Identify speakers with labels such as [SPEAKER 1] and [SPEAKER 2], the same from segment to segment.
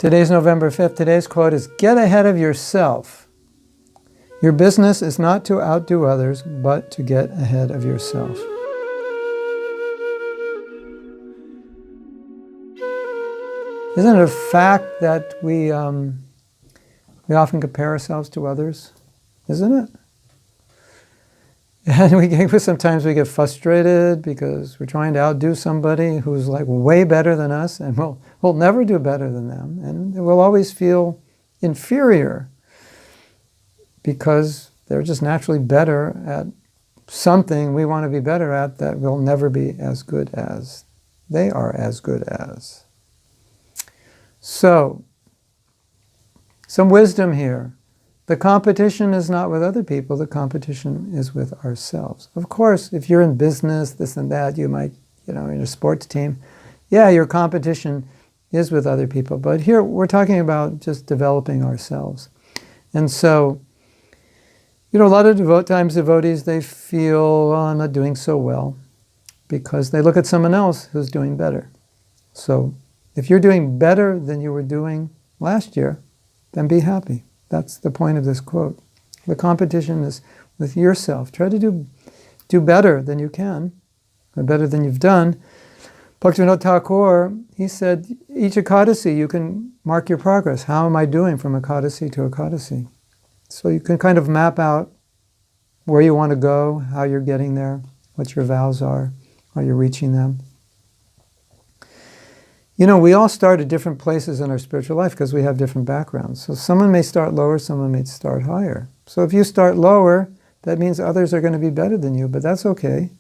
[SPEAKER 1] Today's November 5th. Today's quote is, "Get ahead of yourself. Your business is not to outdo others, but to get ahead of yourself." Isn't it a fact that we often compare ourselves to others? Isn't it? And sometimes we get frustrated because we're trying to outdo somebody who's like way better than us, and we'll never do better than them. And we'll always feel inferior because they're just naturally better at something we want to be better at that we'll never be as good as they are as good as. So, some wisdom here. The competition is not with other people, the competition is with ourselves. Of course, if you're in business, this and that, you might, in a sports team, yeah, your competition is with other people. But here, we're talking about just developing ourselves. And so, a lot of times devotees, they feel, "Oh, I'm not doing so well," because they look at someone else who's doing better. So, if you're doing better than you were doing last year, then be happy. That's the point of this quote. The competition is with yourself. Try to do better than you can, or better than you've done. Bhaktivinoda Thakur, he said, each Ekadasi you can mark your progress. How am I doing from Ekadasi to Ekadasi? So you can kind of map out where you want to go, how you're getting there, what your vows are you reaching them. We all start at different places in our spiritual life because we have different backgrounds. So someone may start lower, someone may start higher. So if you start lower, that means others are going to be better than you, but that's okay.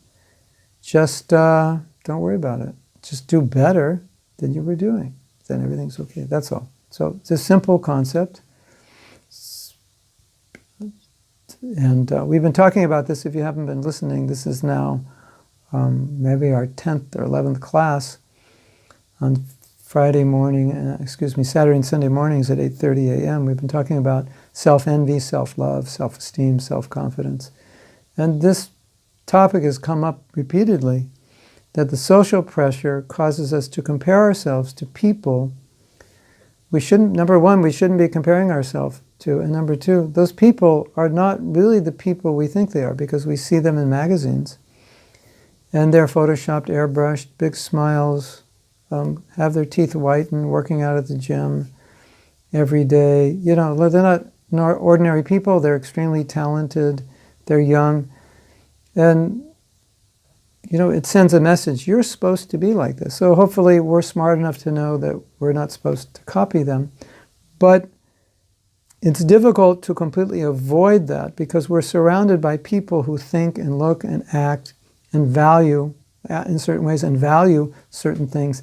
[SPEAKER 1] Just don't worry about it. Just do better than you were doing. Then everything's okay. That's all. So it's a simple concept. And we've been talking about this. If you haven't been listening, this is now maybe our 10th or 11th class on Saturday and Sunday mornings at 8:30 a.m. We've been talking about self-envy, self-love, self-esteem, self-confidence. And this topic has come up repeatedly, that the social pressure causes us to compare ourselves to people number one, we shouldn't be comparing ourselves to, and number two, those people are not really the people we think they are because we see them in magazines. And they're photoshopped, airbrushed, big smiles, have their teeth whitened, working out at the gym every day. They're not ordinary people. They're extremely talented. They're young. And, it sends a message. You're supposed to be like this. So hopefully we're smart enough to know that we're not supposed to copy them. But it's difficult to completely avoid that because we're surrounded by people who think and look and act and value in certain ways and value certain things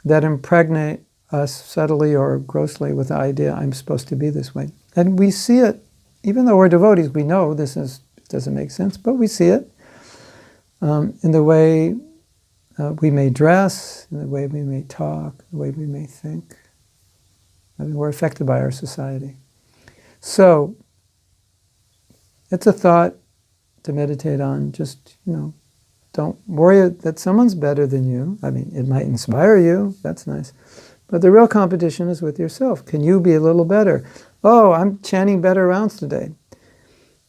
[SPEAKER 1] that impregnate us subtly or grossly with the idea, I'm supposed to be this way. And we see it, even though we're devotees, we know it doesn't make sense, but we see it in the way we may dress, in the way we may talk, the way we may think. We're affected by our society. So, it's a thought to meditate on. Just, don't worry that someone's better than you. It might inspire you. That's nice. But the real competition is with yourself. Can you be a little better? Oh, I'm chanting better rounds today.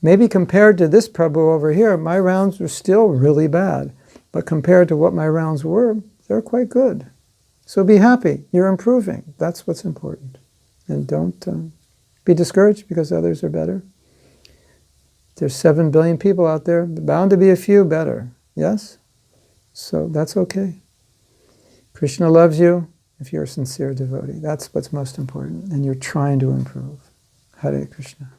[SPEAKER 1] Maybe compared to this Prabhu over here, my rounds were still really bad. But compared to what my rounds were, they're quite good. So be happy. You're improving. That's what's important. And don't be discouraged because others are better. There's 7 billion people out there. Bound to be a few better. Yes? So that's okay. Krishna loves you if you're a sincere devotee. That's what's most important. And you're trying to improve. Hare Krishna.